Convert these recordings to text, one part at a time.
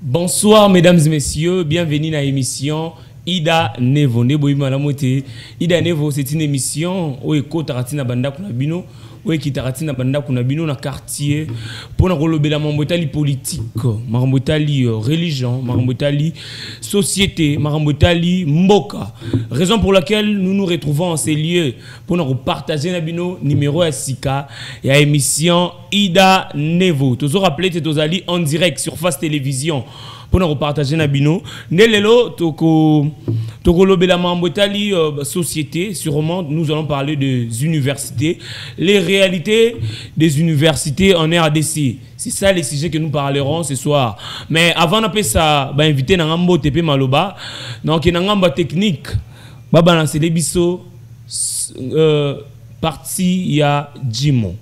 Bonsoir mesdames et messieurs, bienvenue dans l'émission Ida Nevo. Ida Nevo, c'est une émission où éco taratina banda kunabino, où éki taratina banda kunabino na quartier pour na rolober la mambotali politique, mambotali religion, mambotali société, mambotali mboka. Raison pour laquelle nous nous retrouvons en ces lieux pour nous partager nabino numéro à Sika et à émission Ida Nevo. Toujours rappelé que vous allez en direct sur Face Télévision. Pour nous partager nabino nelelo toko lobela mambotali société. Sûrement nous allons parler des universités, les réalités des universités en RDC. C'est ça les sujets que nous parlerons ce soir. Mais avant d'appeler ça, inviter Nangambo TP Maloba, donc Nangamba technique, balancer les biso parti ya Jimo.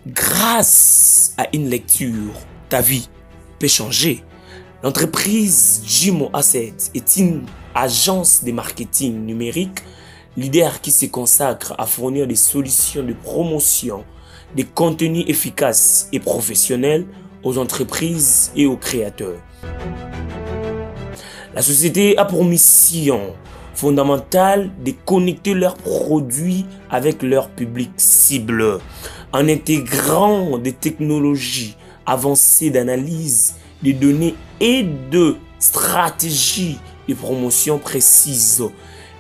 Grâce à une lecture, ta vie peut changer. L'entreprise Jimo Assets est une agence de marketing numérique, leader qui se consacre à fournir des solutions de promotion, des contenus efficaces et professionnels aux entreprises et aux créateurs. La société a pour mission fondamentale de connecter leurs produits avec leur public cible, en intégrant des technologies avancées d'analyse des données et de stratégies de promotion précises.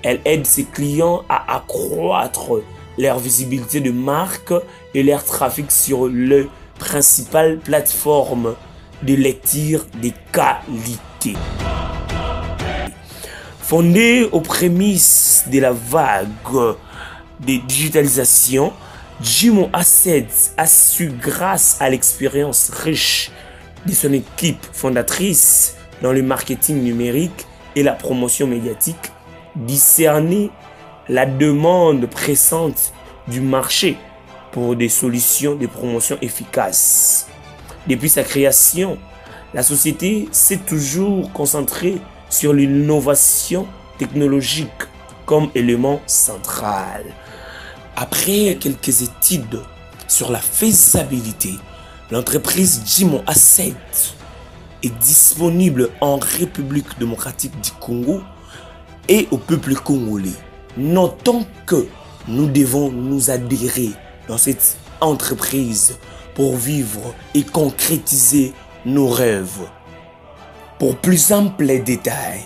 Elle aide ses clients à accroître leur visibilité de marque et leur trafic sur les principales plateformes de lecture de qualité. Fondée aux prémices de la vague de digitalisation, Jimo Assets a su, grâce à l'expérience riche de son équipe fondatrice dans le marketing numérique et la promotion médiatique, discerner la demande pressante du marché pour des solutions de promotion efficaces. Depuis sa création, la société s'est toujours concentrée sur l'innovation technologique comme élément central. Après quelques études sur la faisabilité, l'entreprise Jimo Assets est disponible en République démocratique du Congo et au peuple congolais. Notons que nous devons nous adhérer dans cette entreprise pour vivre et concrétiser nos rêves. Pour plus amples détails,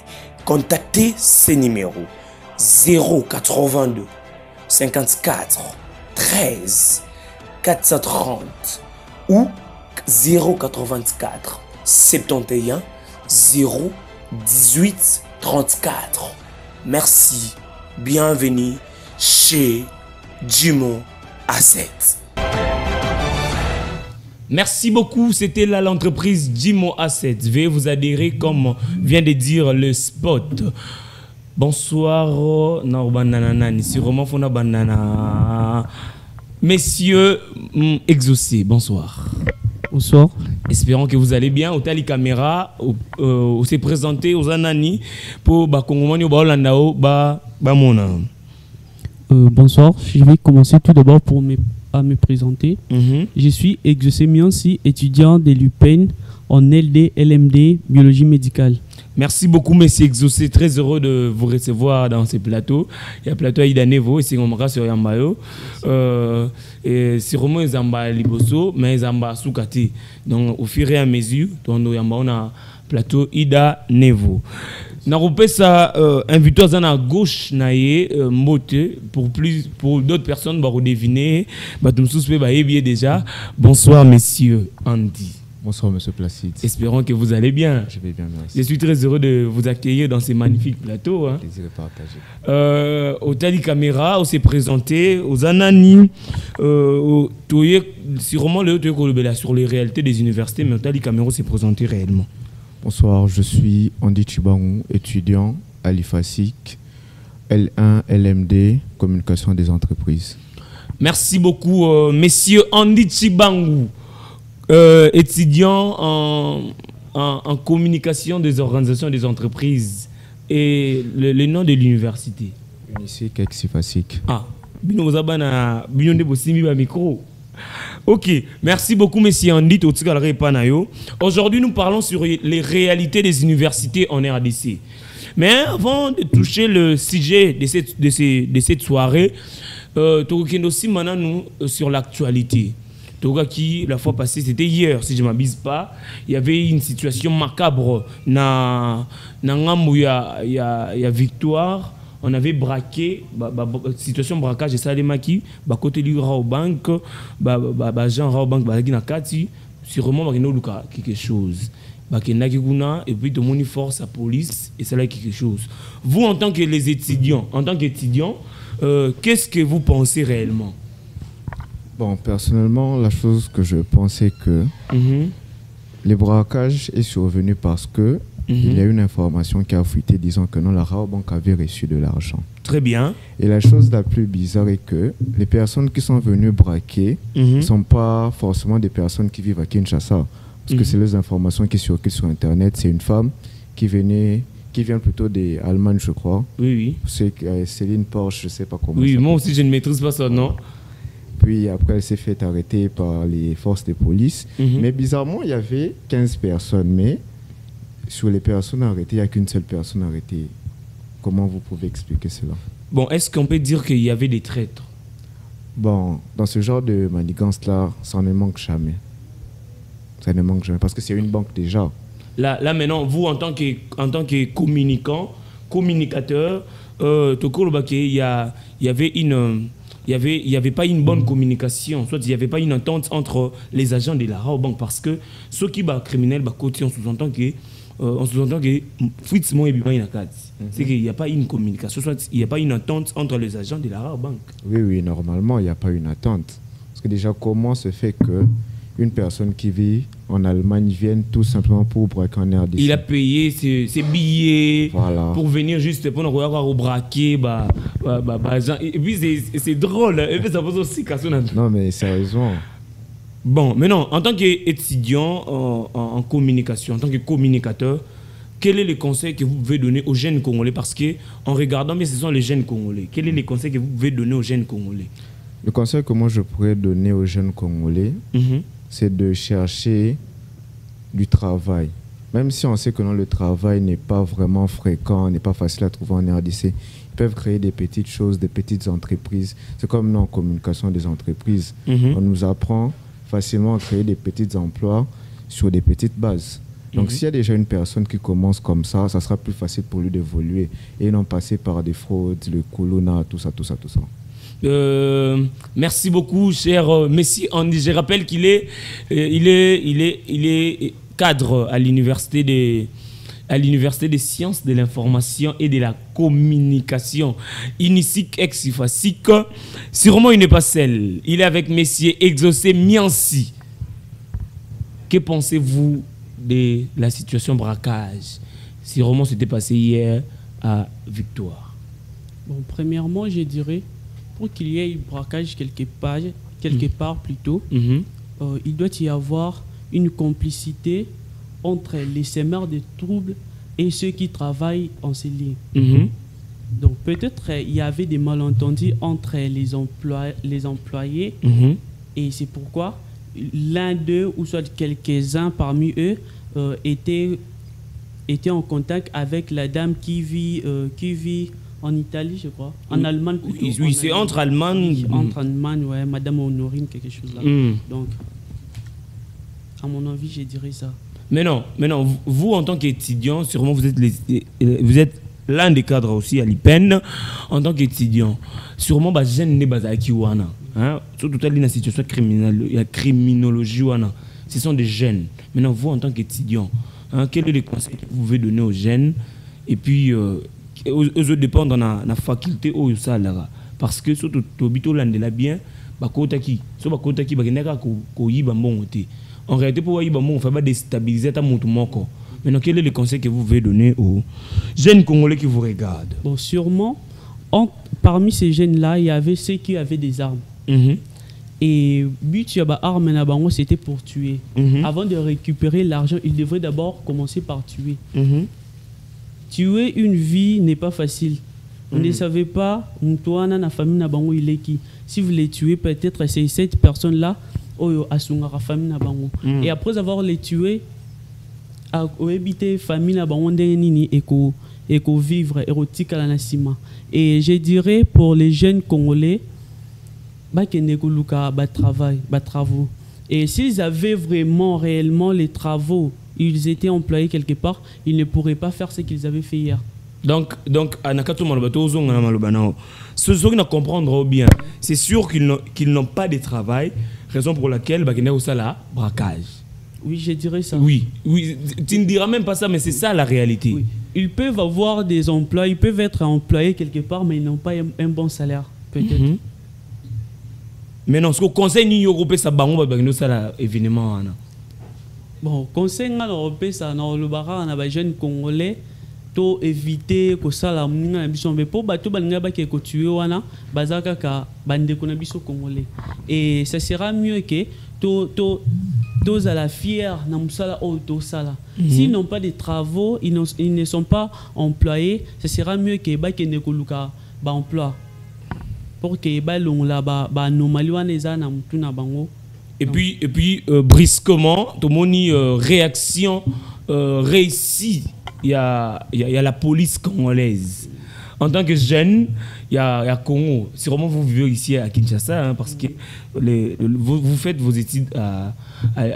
contactez ces numéros 082 54 13 430 ou 084 71 0 18 34. Merci, bienvenue chez Jimo Assets. Merci beaucoup, c'était là l'entreprise Jimo Assets. Veuillez vous adhérer comme vient de dire le spot. Bonsoir, sûrement Fona Banana. Messieurs exaucés, bonsoir. Bonsoir. Espérons que vous allez bien. Otali caméra, on s'est présenté aux Anani pour Bakongomani Baolandao Bamona. Bonsoir, je vais commencer tout d'abord à me présenter. Je suis exaucé Miansi, étudiant de l'UPEN en LD, LMD, biologie médicale. Merci beaucoup, monsieur Exaucé. Très heureux de vous recevoir dans ce plateau. Il y a un plateau à Ida Nevo et c'est un sur Yambayo. C'est vraiment Zamba Liboso, mais Zamba Soukati. Donc, au fur et à mesure, on a plateau Ida Nevo. Narupesa invité à gauche naie moté pour d'autres personnes bah deviner bah tout suspect bah déjà. Bonsoir monsieur Andy. Bonsoir monsieur Placide. Espérons que vous allez bien. Je vais bien, merci. Je suis très heureux de vous accueillir dans ces magnifiques plateaux. Hein. Plaisir de partager. Au Tali Caméra, on s'est présenté aux Anani, sûrement sur les réalités des universités, mais au Tali Caméra, on s'est présenté réellement. Bonsoir, je suis Andy Chibarou, étudiant à l'IFASIC, L1, LMD, communication des entreprises. Merci beaucoup, Monsieur Andy Chibangu, étudiant en communication des organisations et des entreprises. Et le nom de l'université? Unici Kexifasik. Ah, micro. Ok, merci beaucoup, Monsieur Andy. Aujourd'hui, nous parlons sur les réalités des universités en RDC. Mais avant de toucher le sujet de cette soirée, nous aussi maintenant sur l'actualité. Qui la fois passée, c'était hier, si je ne m'abuse pas, il y avait une situation macabre dans Victoire. On avait braqué, situation braquage de Salemaki, côté du Raobank, Jean Raobank, sûrement quelque chose. Et puis tout le monde force la police et c'est là quelque chose. Vous, en tant qu'étudiants, qu'est-ce que vous pensez réellement? Bon, personnellement, la chose que je pensais que le braquage est survenu parce que il y a une information qui a fuité disant que non, la Raobank avait reçu de l'argent. Très bien. Et la chose la plus bizarre est que les personnes qui sont venues braquer ne sont pas forcément des personnes qui vivent à Kinshasa. Parce que c'est les informations qui circulent sur Internet. C'est une femme qui vient plutôt d'Allemagne, je crois. Oui, oui. C'est Céline Porsche, je ne sais pas comment. Oui, moi aussi, je ne maîtrise pas son nom. Puis après, elle s'est fait arrêter par les forces de police. Mais bizarrement, il y avait 15 personnes. Mais sur les personnes arrêtées, il n'y a qu'une seule personne arrêtée. Comment vous pouvez expliquer cela? Bon, est-ce qu'on peut dire qu'il y avait des traîtres? Bon, dans ce genre de manigance-là, ça ne manque jamais. Ça ne manque jamais. Parce que c'est une banque déjà. Là maintenant, vous, en tant que communicateur, il y avait pas une bonne communication, soit il n'y avait pas une entente entre les agents de la Raobank, parce que ceux qui sont criminels, on sous-entend que c'est qu'il n'y a pas une communication, soit il n'y a pas une entente entre les agents de la Raobank. Oui, normalement, il n'y a pas une attente. Parce que déjà, comment se fait que une personne qui vit en Allemagne vienne tout simplement pour braquer en RDC? Il a payé ses billets pour venir juste pour nous regarder au braquer. Et puis c'est drôle. Et puis ça pose aussi question. Non, mais sérieusement. Bon, maintenant, en tant qu'étudiant en communication, en tant que communicateur, quel est le conseil que vous pouvez donner aux jeunes Congolais? Parce qu'en regardant, mais ce sont les jeunes Congolais. Quel est le conseil que vous pouvez donner aux jeunes Congolais? Le conseil que moi je pourrais donner aux jeunes Congolais, c'est de chercher du travail. Même si on sait que non, le travail n'est pas vraiment fréquent, n'est pas facile à trouver en RDC, ils peuvent créer des petites choses, des petites entreprises. C'est comme nous en communication des entreprises. On nous apprend facilement à créer des petits emplois sur des petites bases. Donc s'il y a déjà une personne qui commence comme ça, ça sera plus facile pour lui d'évoluer et non passer par des fraudes, le colonna, tout ça. Merci beaucoup, cher Messi Andy. Je rappelle qu'il est cadre à l'université des sciences de l'information et de la communication. Inisik Exifasik. Sûrement, il n'est pas seul. Il est avec Messieurs Exaucé Miansi. Que pensez-vous de la situation braquage? Sûrement, c'était passé hier à Victoire. Bon, premièrement, je dirais, pour qu'il y ait un braquage quelque part plutôt, il doit y avoir une complicité entre les semeurs de troubles et ceux qui travaillent en ces lignes. Donc peut-être il y avait des malentendus entre les employés et c'est pourquoi l'un d'eux ou soit quelques-uns parmi eux étaient en contact avec la dame qui vit en Italie, je crois. En Allemagne plutôt. Oui, c'est entre Allemagne. Entre Allemagne, ouais, Madame Honorine, quelque chose là. Donc, à mon avis, je dirais ça. Mais non, vous en tant qu'étudiant, sûrement vous êtes l'un des cadres aussi à l'IPEN. En tant qu'étudiant, sûrement jeune ne bazaki wana. Surtout dans la situation criminelle, il y a criminologie wana. Ce sont des jeunes. Maintenant, vous en tant qu'étudiant, quel est le conseil que vous pouvez donner aux jeunes? Et puis eux autres dépendent dans la faculté où ça là. Parce que surtout tobito landela bien, bakotaki, so bakotaki bagenaka ko yiba monte. En réalité, pour yiba mon, on fait pas déstabiliser ta monte moko. Maintenant, quel est le conseil que vous pouvez donner aux jeunes Congolais qui vous regardent? Bon, sûrement, parmi ces jeunes-là, il y avait ceux qui avaient des armes. Et but ya ba arme na bango c'était pour tuer. Avant de récupérer l'argent, il devrait d'abord commencer par tuer. Tuer une vie n'est pas facile. Vous ne savez pas, Moutoana na famille na bango il est qui. Si vous les tuez, peut-être c'est cette personne là oyo asungara famille na bango. Et après avoir les tués, à éviter famille na bango nini eko vivre érotique à la nasima. Et je dirais pour les jeunes Congolais, travaux. Et s'ils avaient vraiment, réellement les travaux, ils étaient employés quelque part, ils ne pourraient pas faire ce qu'ils avaient fait hier. Donc, ceux qui ne comprendront bien, c'est sûr qu'ils n'ont pas de travail, raison pour laquelle ils ont un braquage. Oui, je dirais ça. Oui, tu ne diras même pas ça, mais c'est ça la réalité. Oui. Ils peuvent avoir des emplois, ils peuvent être employés quelque part, mais ils n'ont pas un bon salaire, peut-être. Mais non, ce que conseil ni européen ça bango ba ça événement. Bon, conseil na européen ça na le bara na ba jeune congolais to éviter ko sala mninga na biso mais pour bato balinga ba ke ko tuer wana bazaka ka bande ko na biso congolais. Et ça sera mieux que to à la fière na musala o to sala. S'ils n'ont pas de travaux, ils ne sont pas employés, ça sera mieux que ba ke ne ko luka ba emploi. Pour que et puis brusquement tout le monde réaction réussie il y a la police congolaise en tant que jeune il y a Congo sûrement vous vivez ici à Kinshasa hein, parce que vous faites vos études à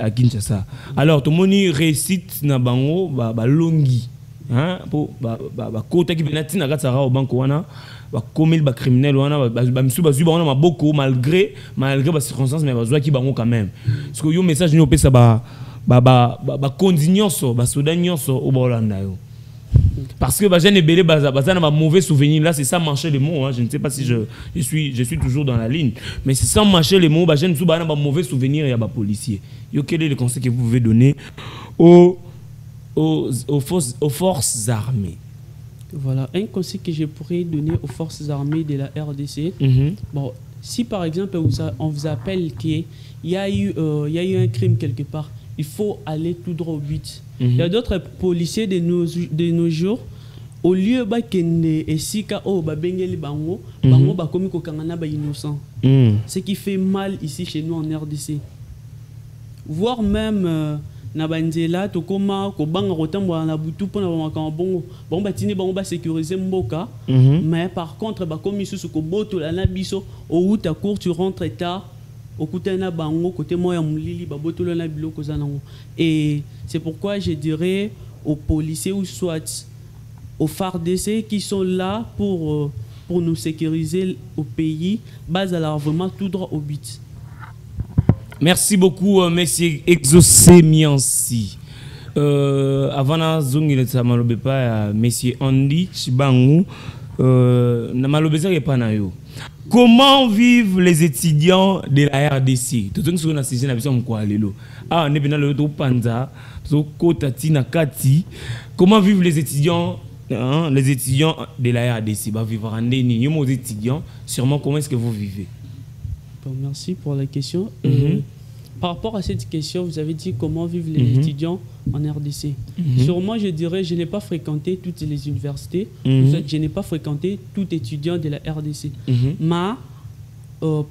Kinshasa alors tout le monde réussit na bango ba longi hein pour ba kota ki benati na gatsara au banko wana comme les criminels malgré les circonstances mais qui bango quand même parce que yo message nous peut ça parce que j'ai belé un mauvais souvenir là c'est ça marcher les mots hein. Je ne sais pas si je suis toujours dans la ligne mais c'est sans marcher les mots j'ai un mauvais souvenir il y a policier yo quel est le conseil que vous pouvez donner aux forces armées? Voilà, un conseil que je pourrais donner aux forces armées de la RDC. Bon, si par exemple on vous appelle qu'il y a eu un crime quelque part, il faut aller tout droit au but. Il y a d'autres policiers de nos jours, au lieu de esika o bengeli bango bakomi ko kangana ba innocent. Ce qui fait mal ici chez nous en RDC. Voire même na banzela to koma ko banga kotambola na butu pona ba makambo bon batini bango ba sécuriser mboka mais par contre ba komi susu ko botola na biso au uta court tu rentres tard okutana bango côté moya mulili ba botola na biloko zanango. Et c'est pourquoi je dirais aux policiers ou soit aux FARDC qui sont là pour nous sécuriser au pays base à la vraiment tout droit au but. Merci beaucoup, monsieur Exaucé Miansi. Avant na zongi le samalobe pa monsieur Andy Chibangu na malobeza ke pa na yo. Comment vivent les étudiants de la RDC? Tout ce qu'on a saisi na biso mkwa lelo. Ah ne bina le to panza, so kota tina kati. Comment vivent les étudiants de la RDC? Ba vivre en ndeni, yo mo étudiants, sûrement comment est-ce que vous vivez? Bon, merci pour la question. Par rapport à cette question, vous avez dit comment vivent les étudiants en RDC. Sûrement, je dirais, je n'ai pas fréquenté toutes les universités. Je n'ai pas fréquenté tout étudiant de la RDC. Mais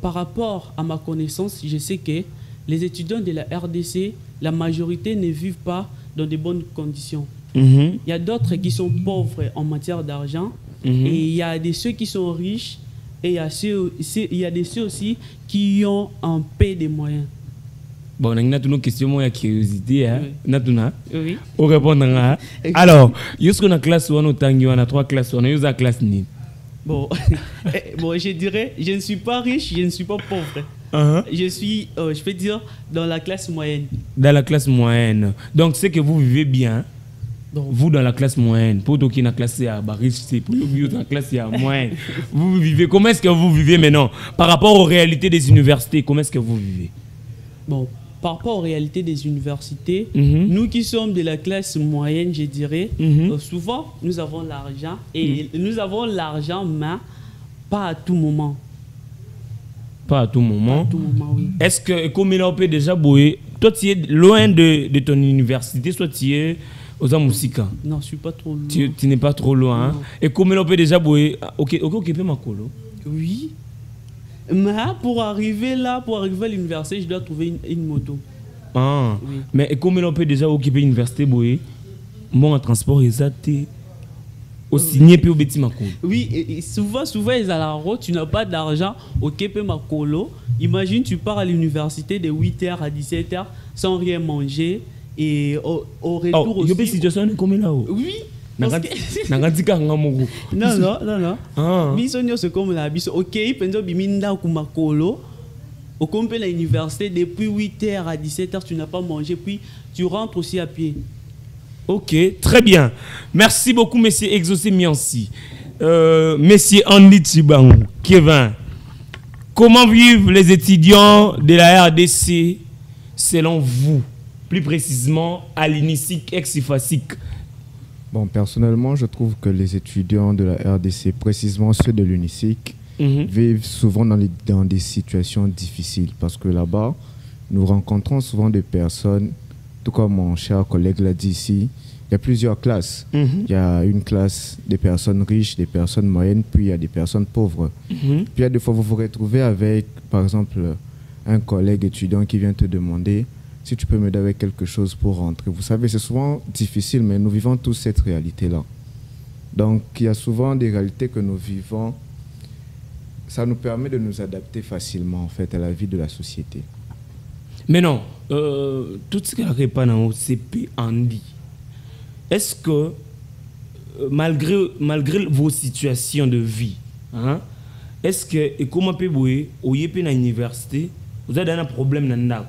par rapport à ma connaissance, je sais que les étudiants de la RDC, la majorité ne vivent pas dans de bonnes conditions. Il y a d'autres qui sont pauvres en matière d'argent et il y a ceux qui sont riches. Et il y a des ceux aussi qui ont un peu de moyens. Bon, on a une question de curiosité. Oui. On répond. Alors, jusqu'à la classe 1, on a 3 classes. On a la classe ni. Bon, je dirais, je ne suis pas riche, je ne suis pas pauvre. Je suis, je peux dire, dans la classe moyenne. Dans la classe moyenne. Donc, c'est que vous vivez bien. Donc, vous dans la classe moyenne, pour ceux qui sont dans la classe riche, c'est pour ceux qui sont dans la classe moyenne. Vous vivez, comment est-ce que vous vivez maintenant? Par rapport aux réalités des universités, comment est-ce que vous vivez? Bon, par rapport aux réalités des universités, nous qui sommes de la classe moyenne, je dirais, souvent nous avons l'argent, et nous avons l'argent, mais pas à tout moment. Pas à tout moment. À tout moment, oui. Est-ce que, comme il a déjà boé, toi tu es loin de ton université, soit tu es aux Amousika? Non, je suis pas trop loin. Tu n'es pas trop loin. Hein? Et comme il a déjà boé, ok, ma colo. Oui. Mais pour arriver là, pour arriver à l'université, je dois trouver une moto. Ah. Oui. Mais comme il a déjà occupé l'université, boé, mon transport exact. Au signé puis au bêtis ma colo. Oui, et souvent, ils à la route, tu n'as pas d'argent, ok, ma colo. Imagine, tu pars à l'université de 8h à 17h sans rien manger et au retour aussi. Il y a une situation comme là. Oui. Non. Mais c'est comme la bis. Ok, pendant biminda kuma colo. Au complet à l'université, depuis 8h à 17h, tu n'as pas mangé, puis tu rentres aussi à pied. Ok, très bien. Merci beaucoup, monsieur Exaucé Mianci. Monsieur Andy Tchibang, Kevin, comment vivent les étudiants de la RDC selon vous, plus précisément à l'INISIC, ex-IFASIC? Bon, personnellement, je trouve que les étudiants de la RDC, précisément ceux de l'UNISIC, vivent souvent dans des situations difficiles parce que là-bas, nous rencontrons souvent des personnes, tout comme mon cher collègue l'a dit ici, il y a plusieurs classes. Il y a une classe des personnes riches, des personnes moyennes, puis il y a des personnes pauvres. Puis il y a des fois, vous vous retrouvez avec, par exemple, un collègue étudiant qui vient te demander si tu peux m'aider avec quelque chose pour rentrer. Vous savez, c'est souvent difficile, mais nous vivons tous cette réalité-là. Donc, il y a souvent des réalités que nous vivons. Ça nous permet de nous adapter facilement, en fait, à la vie de la société. Mais non, tout ce qu'il n'y a pas dans OCP Andy, est-ce que malgré vos situations de vie, hein, est-ce que, et comment peut-vous, au YP à l'université, vous avez un problème dans le ndak?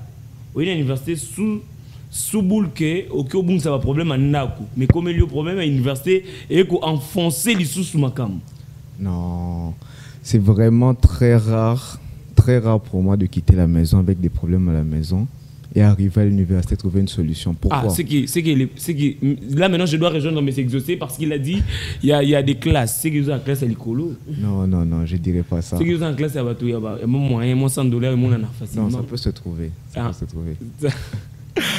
Au YP à l'université, sous boule que, au bon ça va problème à ndak. Mais comme il y a un problème à l'université, et qu'on enfonce les sous ma cam. Non, c'est vraiment très rare pour moi de quitter la maison avec des problèmes à la maison et arriver à l'université trouver une solution. Pourquoi? C'est que là maintenant je dois rejoindre mes exaucés parce qu'il a dit il y a des classes. C'est qu'ils ont en classe à l'écolo. Non, je dirais pas ça. C'est qu'ils ont en classe à Batou, il y a mon moyen, mon $100 et mon en facilement. Non, ça peut se trouver. Ça peut se trouver.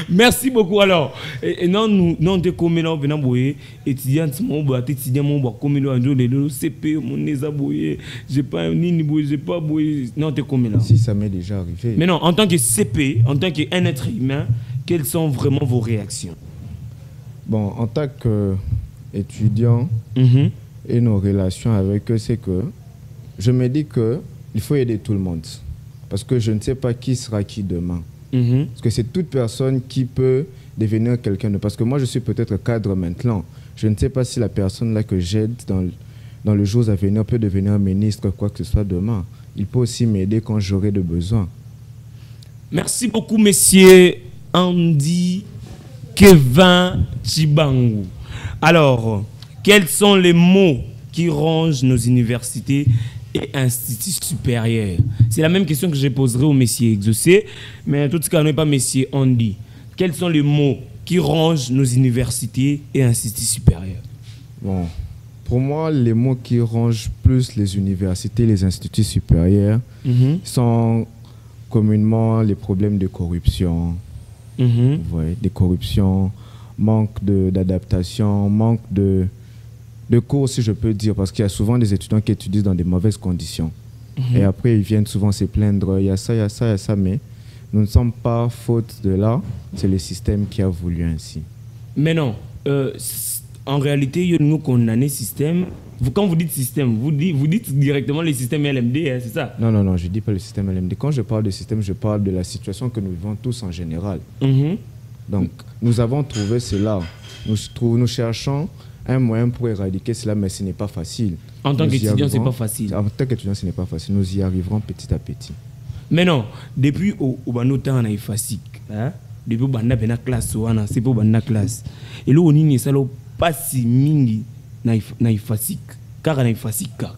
Merci beaucoup alors. Et non nous te comme là venant boyer étudiant mon bois étudiant mon bois comme là le CP mon neza boyer j'ai pas ni boyer j'ai pas boyer non te comme là. Si ça m'est déjà arrivé. Mais non, en tant que CP, en tant qu'un être humain, quelles sont vraiment vos réactions? Bon, en tant qu'étudiant et nos relations avec eux, c'est que je me dis que il faut aider tout le monde parce que je ne sais pas qui sera qui demain. Parce que c'est toute personne qui peut devenir quelqu'un de... Parce que moi, je suis peut-être cadre maintenant. Je ne sais pas si la personne là que j'aide dans le jour à venir peut devenir ministre, quoi que ce soit demain. Il peut aussi m'aider quand j'aurai de besoin. Merci beaucoup, monsieur Andy Kevin Tchibangou. Alors, quels sont les mots qui rongent nos universités et instituts supérieurs? C'est la même question que je poserai au monsieur Exaucé, mais en tout cas, on n'est pas monsieur Andy. Quels sont les mots qui rongent nos universités et instituts supérieurs? Bon, pour moi, les mots qui rongent plus les universités et les instituts supérieurs sont communément les problèmes de corruption, des corruptions, manque d'adaptation, manque de cours, si je peux dire, parce qu'il y a souvent des étudiants qui étudient dans des mauvaises conditions. Et après, ils viennent souvent se plaindre, il y a ça, mais nous ne sommes pas faute de là, c'est le système qui a voulu ainsi. Mais non, en réalité, nous condamnons le système. Quand vous dites système, vous dites directement le système LMD, hein, c'est ça? Non, je ne dis pas le système LMD. Quand je parle de système, je parle de la situation que nous vivons tous en général. Donc, nous avons trouvé cela. Nous cherchons un moyen pour éradiquer cela, mais ce n'est pas facile. En tant qu'étudiant, ce n'est pas facile. En tant qu'étudiant, ce n'est pas facile. Nous y arriverons petit à petit. Mais non, depuis au temps on a FASIC, depuis au banda bena classe c'est pour banda classe. Et là on y ça pas si mingi na FASIC, car na FASIC car.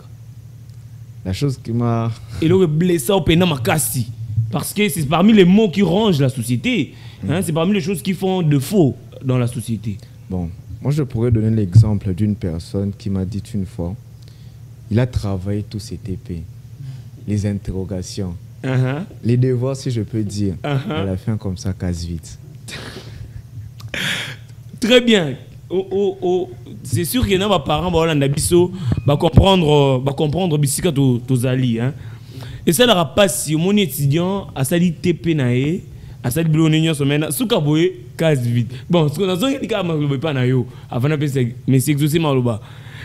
La chose qui m'a et là blessé au pena makasi parce que c'est parmi les mots qui rongent la société, c'est parmi les choses qui font de faux dans la société. Bon, moi je pourrais donner l'exemple d'une personne qui m'a dit une fois, il a travaillé tout cet épée, les interrogations. Les devoirs, si je peux dire, à la fin, comme ça, casse vite. Très bien. C'est sûr que nos parents vont comprendre bisika tos ali hein. Et ça n'aura pas si mon étudiant a sali TP nae a sali bilonignon somena suka boye casse vite. Bon, ce qu'on a dit que ma pas na yo avant mais c'est exaucé maloba.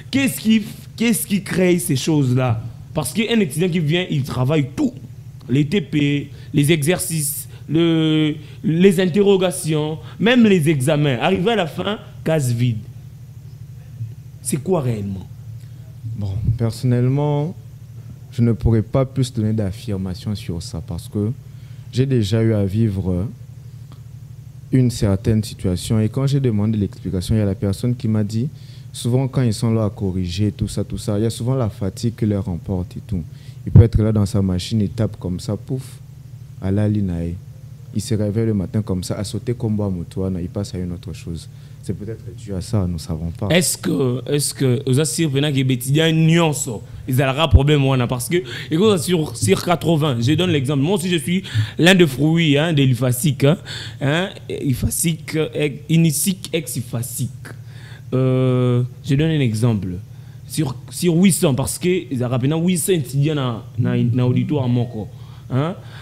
Qu'est-ce qui crée ces choses-là? Parce qu'un étudiant qui vient, il travaille tout. Les TP, les exercices, les interrogations, même les examens. Arrivé à la fin, case vide. C'est quoi réellement? Bon, personnellement, je ne pourrais pas plus donner d'affirmation sur ça parce que j'ai déjà eu à vivre une certaine situation et quand j'ai demandé l'explication, il y a la personne qui m'a dit souvent quand ils sont là à corriger tout ça, il y a souvent la fatigue qui leur emporte et tout. Il peut être là dans sa machine, il tape comme ça, pouf, à la ligne. Il se réveille le matin comme ça, à sauter comme moi, il passe à une autre chose. C'est peut-être dû à ça, nous ne savons pas. Est-ce que vous assure que les étudiants nuance, ils ont un problème parce que sur 80, je donne l'exemple. Moi aussi je suis l'un des fruits de l'IFASIC, IFASIC, inicique ex IFASIC. Je donne un exemple. Sur 800 parce que ils ont 800 étudiants dans l'auditoire moko.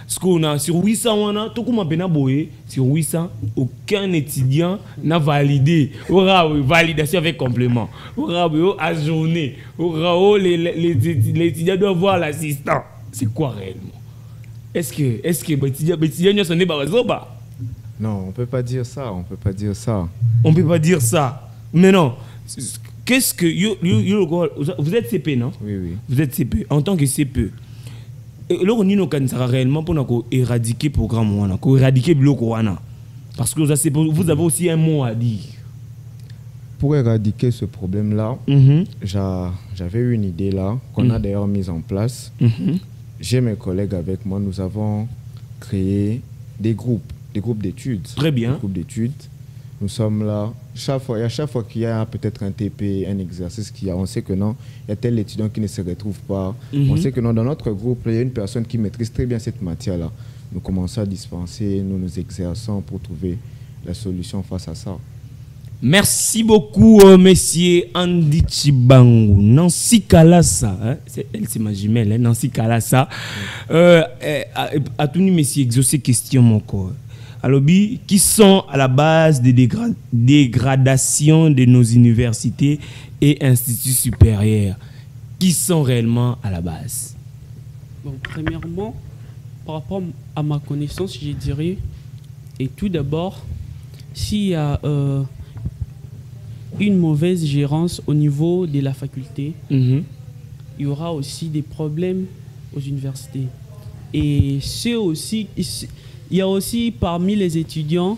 Ce qu'on a sur 800 on a tout comme bena boye sur 800 aucun étudiant n'a validé. Aura validation avec complément. Aura ajourné. Aura les étudiants doivent voir l'assistant. C'est quoi réellement? Est-ce que étudiants ne sont pas? Non, on peut pas dire ça, on peut pas dire ça. On peut pas dire ça. Mais non. Qu'est-ce que vous êtes CP, non? Oui, oui. Vous êtes CP. En tant que CP, alors on a réellement pour éradiquer le programme, pour éradiquer le bloc. Parce que vous avez aussi un mot à dire. Pour éradiquer ce problème-là, j'avais eu une idée là, qu'on a d'ailleurs mise en place. J'ai mes collègues avec moi, nous avons créé des groupes d'études. Très bien. Des groupes d'études. Nous sommes là. Chaque fois qu'il y a peut-être un TP, un exercice on sait que non, il y a tel étudiant qui ne se retrouve pas. On sait que non, dans notre groupe, il y a une personne qui maîtrise très bien cette matière-là. Nous commençons à dispenser, nous exerçons pour trouver la solution face à ça. Merci beaucoup, monsieur Andy Chibangu. Nancy Kalassa, c'est ma jumelle, Nancy Kalassa. A tout monsieur exaucé question mon corps. Alors, qui sont à la base des dégradations de nos universités et instituts supérieurs? Qui sont réellement à la base? Bon, premièrement, par rapport à ma connaissance, je dirais, et tout d'abord, s'il y a une mauvaise gérance au niveau de la faculté, il y aura aussi des problèmes aux universités. Et c'est aussi... Il y a aussi parmi les étudiants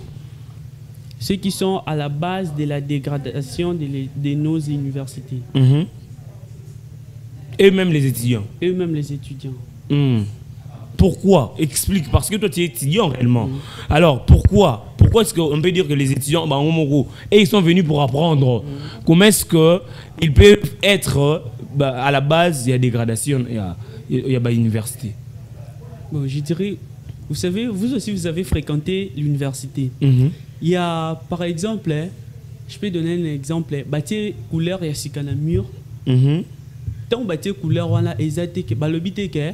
ceux qui sont à la base de la dégradation de nos universités. Et même les étudiants. Eux-mêmes les étudiants. Pourquoi? Explique, parce que toi tu es étudiant réellement. Alors pourquoi est-ce qu'on peut dire que les étudiants, et ils sont venus pour apprendre comment est-ce qu'ils peuvent être à la base, il y a dégradation, il y a l'université. Bon, je dirais... Vous savez, vous aussi, vous avez fréquenté l'université. Il y a, par exemple, je peux donner un exemple, bâtir couleur, il y a ce qu'on a mur. Tant bâtir couleur, on a exacté que le que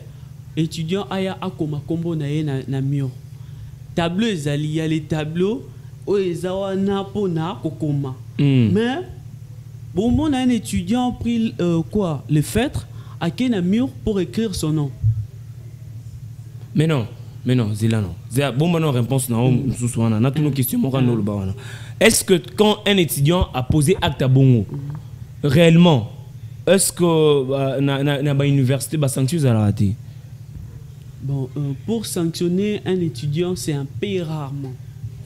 étudiant aya akoma combo na mur. Tableau, il y a les tableaux, oezawa na pona kokoma. Mais, bon, on a un étudiant pris le feutre, à quel mur pour écrire son nom. Mais non, c'est là non. C'est bon maintenant réponse non on a toutes nos questions Est-ce que quand un étudiant a posé acte à bongo réellement est-ce que na université va sanctionner à la raté? Bon, pour sanctionner un étudiant, c'est un peu rarement.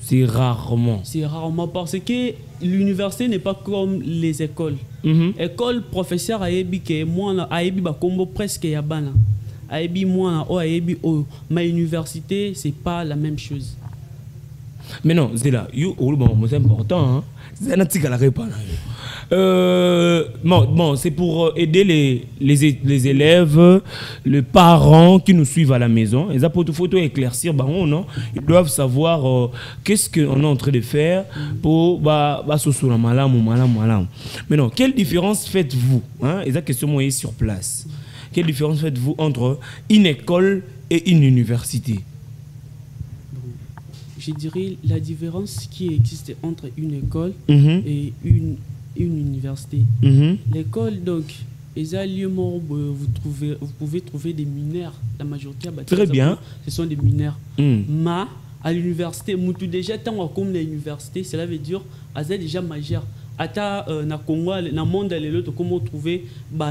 C'est rarement. C'est rarement parce que l'université n'est pas comme les écoles. École professeur ayebi que moi ayebi ba combo presque yabana. Ayebi moi ayebi ma université c'est pas la même chose. Mais non, c'est là, c'est important hein. C'est un article à la réponse. Bon, c'est pour aider les élèves, les parents qui nous suivent à la maison. Et ça, pour tout photo éclaircir, non? Ils doivent savoir qu'est-ce qu'on est en train de faire pour se malam. Mais non, quelle différence faites-vous? Et ça, question moi est sur place. Quelle différence faites-vous entre une école et une université? Je dirais la différence qui existe entre une école et une université. L'école, donc, vous pouvez trouver des mineurs. La majorité, très bien. Ce sont des mineurs. Mais à l'université, déjà, tant comme l'université, cela veut dire qu'ils déjà majeur. Ata na Congo, na monde l'autre, comment trouver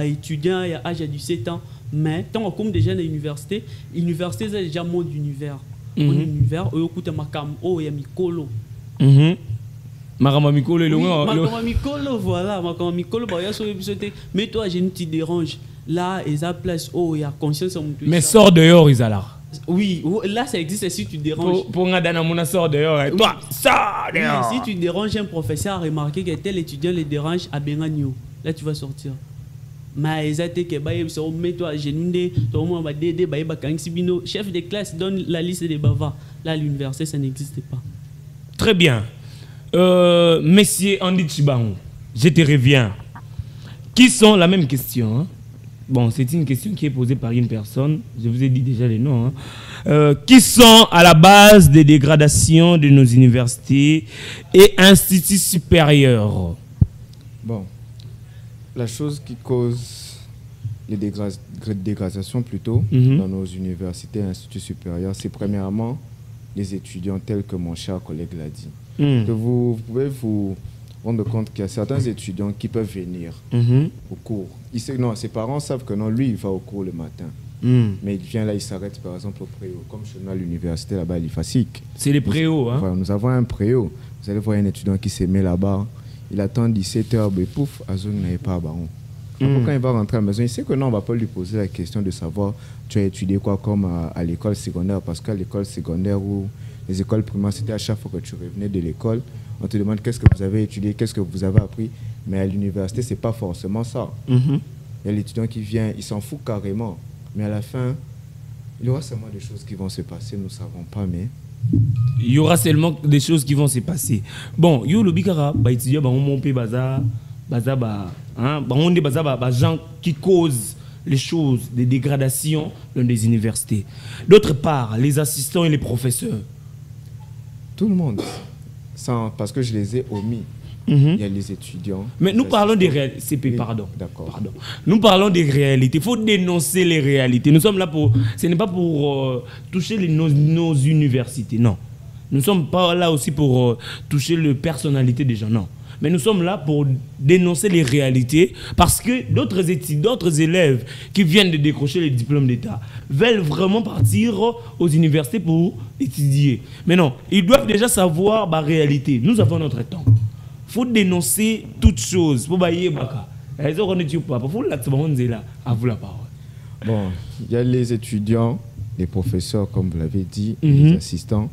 étudiants à âge de 17 ans. Mais tant comme déjà dans l'université, l'université c'est déjà monde d'univers. Univers au écoute makam ya mikolo makama mikolo voilà makama mikolo mais toi je ne te dérange là et ça place il y a conscience mais sors dehors Isala. Oui, là ça existe si tu déranges pour ngadana mona sort dehors toi sors dehors. Si tu déranges un professeur à remarquer que tel étudiant le dérange à Benganio, là tu vas sortir. Mais mets-toi à genoux, chef de classe donne la liste des bavards. Là, à l'université, ça n'existe pas. Très bien. Monsieur Andy Chibaon, je te reviens. Qui sont la même question? Hein? Bon, c'est une question qui est posée par une personne. Je vous ai dit déjà les noms. Hein. Qui sont à la base des dégradations de nos universités et instituts supérieurs? Bon. La chose qui cause les dégradations plutôt dans nos universités et instituts supérieurs, c'est premièrement les étudiants tels que mon cher collègue l'a dit. Que vous pouvez vous rendre compte qu'il y a certains étudiants qui peuvent venir au cours. Non, ses parents savent que non, lui, il va au cours le matin. Mais il vient là, il s'arrête par exemple au préau. Comme chez nous à l'université là-bas, il est facile. C'est les préaux. Hein? Voilà, nous avons un préau. Vous allez voir un étudiant qui se met là-bas. Il attend 17h, mais pouf, Azong n'avait pas baron. Quand il va rentrer à la maison, il sait que non, on ne va pas lui poser la question de savoir tu as étudié quoi comme à l'école secondaire. Parce qu'à l'école secondaire ou les écoles primaires, c'était à chaque fois que tu revenais de l'école, on te demande qu'est-ce que vous avez étudié, qu'est-ce que vous avez appris. Mais à l'université, ce n'est pas forcément ça. Il y a l'étudiant qui vient, il s'en fout carrément. Mais à la fin, il y aura seulement des choses qui vont se passer, nous ne savons pas, mais... Il y aura seulement des choses qui vont se passer. Bon, yo le bikara, étudiant, on monte bazar, on dit bazar, gens qui causent les choses, des dégradations dans des universités. D'autre part, les assistants et les professeurs. Tout le monde, parce que je les ai omis. Il y a les étudiants. Mais nous parlons des réalités. Pardon. Nous parlons des réalités. Il faut dénoncer les réalités. Nous sommes là pour. Ce n'est pas pour toucher nos universités. Non. Nous ne sommes pas là aussi pour toucher la personnalité des gens. Non. Mais nous sommes là pour dénoncer les réalités parce que d'autres élèves qui viennent de décrocher les diplômes d'État veulent vraiment partir aux universités pour étudier. Mais non, ils doivent déjà savoir la réalité. Nous avons notre temps. Il faut dénoncer toutes choses. Bon, il y a les étudiants, les professeurs, comme vous l'avez dit, les assistants.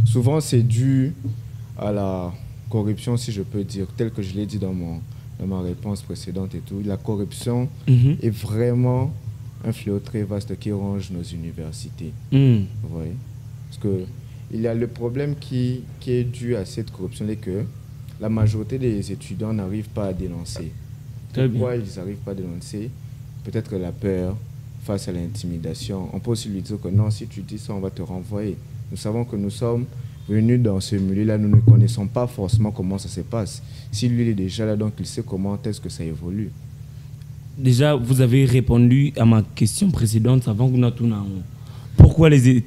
Souvent, c'est dû à la corruption, si je peux dire, tel que je l'ai dit dans ma réponse précédente et tout. La corruption est vraiment un fléau très vaste qui ronge nos universités. Vous voyez? Parce qu'il y a le problème qui est dû à cette corruption, c'est que la majorité des étudiants n'arrivent pas à dénoncer. Pourquoi ils n'arrivent pas à dénoncer? Peut-être la peur face à l'intimidation. On peut aussi lui dire que non, si tu dis ça, on va te renvoyer. Nous savons que nous sommes venus dans ce milieu-là, nous ne connaissons pas forcément comment ça se passe. Si lui il est déjà là, donc il sait comment est-ce que ça évolue. Déjà, vous avez répondu à ma question précédente avant que nous pourquoi les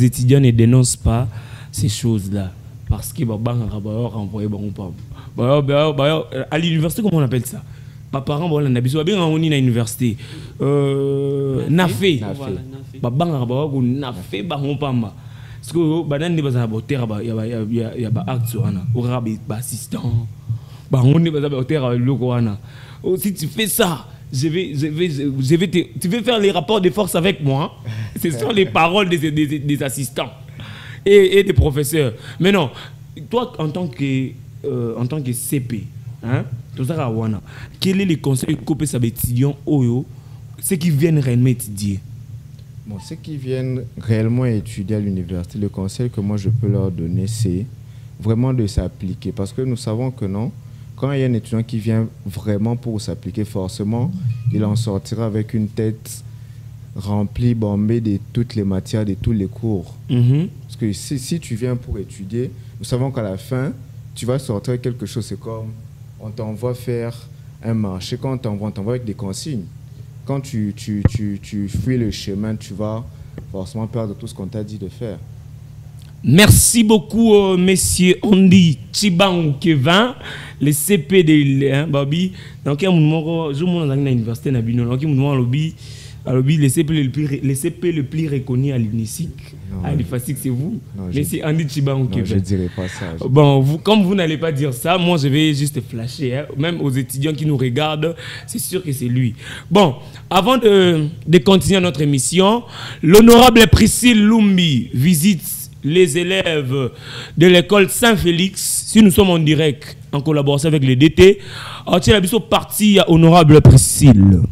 étudiants ne dénoncent pas ces choses-là? Parce que à l'université, comment on appelle ça? Mes parents ont à l'université. Nafé. Nafé. Parce que il y a assistant. Si tu fais ça, tu veux faire les rapports de force avec moi. Ce sont les paroles des assistants et des professeurs. Mais non, toi, en tant que CP, hein? Tout ça, quel est le conseil que les étudiants, ceux qui viennent réellement étudier? Bon, ceux qui viennent réellement étudier à l'université, le conseil que moi je peux leur donner, c'est vraiment de s'appliquer. Parce que nous savons que non, quand il y a un étudiant qui vient vraiment pour s'appliquer, forcément, il en sortira avec une tête remplie, bombée de toutes les matières, de tous les cours. Parce que si tu viens pour étudier, nous savons qu'à la fin, tu vas sortir avec quelque chose. C'est comme on t'envoie faire un marché. Quand on t'envoie avec des consignes. Quand tu fuis le chemin, tu vas forcément perdre tout ce qu'on t'a dit de faire. Merci beaucoup, messieurs Andy Chibang Kevin, le CP de Babi. Donc, il y a un moment, je suis à l'université, donc il y a un moment, le CP le plus reconnu à l'UNISIC, à l'IFASIC, c'est vous. Mais c'est Andy Chibang Kevin. Je ne dirais pas ça. Bon, comme vous n'allez pas dire ça, moi je vais juste flasher. Hein. Même aux étudiants qui nous regardent, c'est sûr que c'est lui. Bon, avant de continuer notre émission, l'honorable Priscille Lumbi visite les élèves de l'école Saint-Félix. Si nous sommes en direct, en collaboration avec le DT, on tient la partie à honorable Priscille.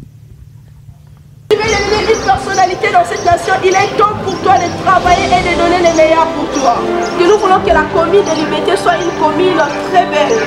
Tu veux devenir une personnalité dans cette nation, il est temps pour toi de travailler et de donner le meilleur pour toi. Que nous voulons que la commune de Limete soit une commune très belle.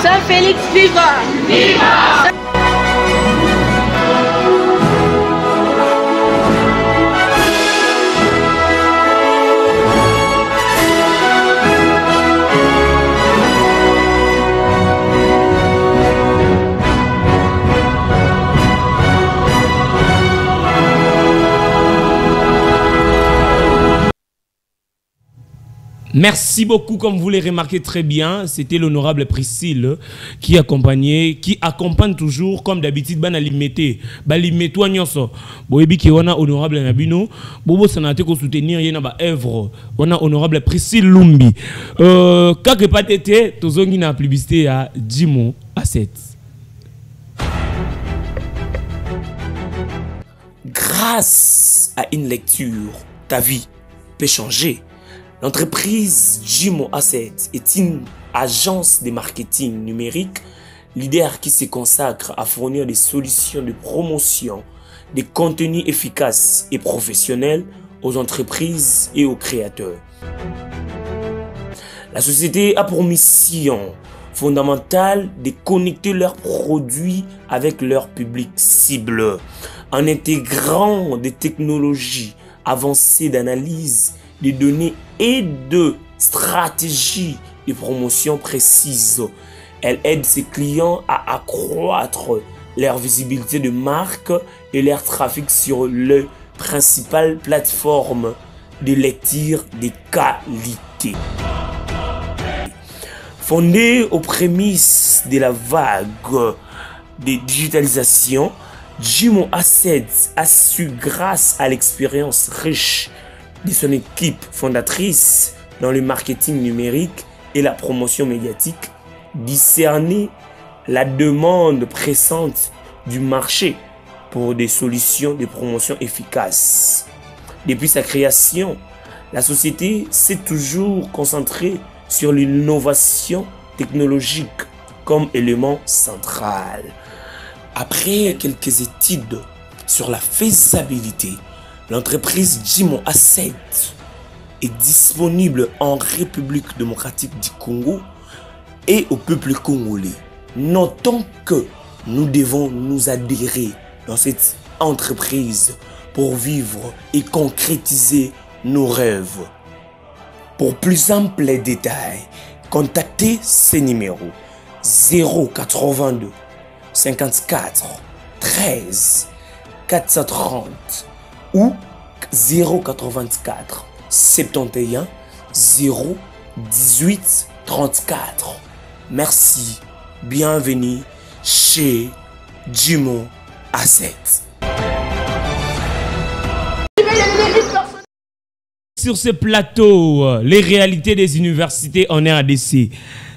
Saint-Félix, viva! Viva! Merci beaucoup, comme vous l'avez remarqué très bien, c'était l'honorable Priscille qui accompagne toujours, comme d'habitude, Banalimete. Balimeto Nyonso. Boebi qui on a honorable Nabino. Bobo Sanate ko soutenir yena ba œuvre. On a honorable Priscille Lumbi. Quelque pas été, tozongi na publicité à Jimo Asset. Grâce à une lecture, ta vie peut changer. L'entreprise Jimo Asset est une agence de marketing numérique leader qui se consacre à fournir des solutions de promotion, des contenus efficaces et professionnels aux entreprises et aux créateurs. La société a pour mission fondamentale de connecter leurs produits avec leur public cible en intégrant des technologies avancées d'analyse des données et de stratégies de promotion précises. Elle aide ses clients à accroître leur visibilité de marque et leur trafic sur les principales plateformes de lecture de qualité. Fondée aux prémices de la vague de digitalisation, Jimo Asset a su, grâce à l'expérience riche de son équipe fondatrice dans le marketing numérique et la promotion médiatique, discerner la demande pressante du marché pour des solutions de promotion efficaces. Depuis sa création, la société s'est toujours concentrée sur l'innovation technologique comme élément central. Après quelques études sur la faisabilité, l'entreprise Jimo Asset est disponible en République démocratique du Congo et au peuple congolais. Notons que nous devons nous adhérer dans cette entreprise pour vivre et concrétiser nos rêves. Pour plus amples détails, contactez ces numéros 082 54 13 430 ou 084 71 0 18 34. Merci, bienvenue chez Jimo Asset. Sur ce plateau, les réalités des universités en RDC.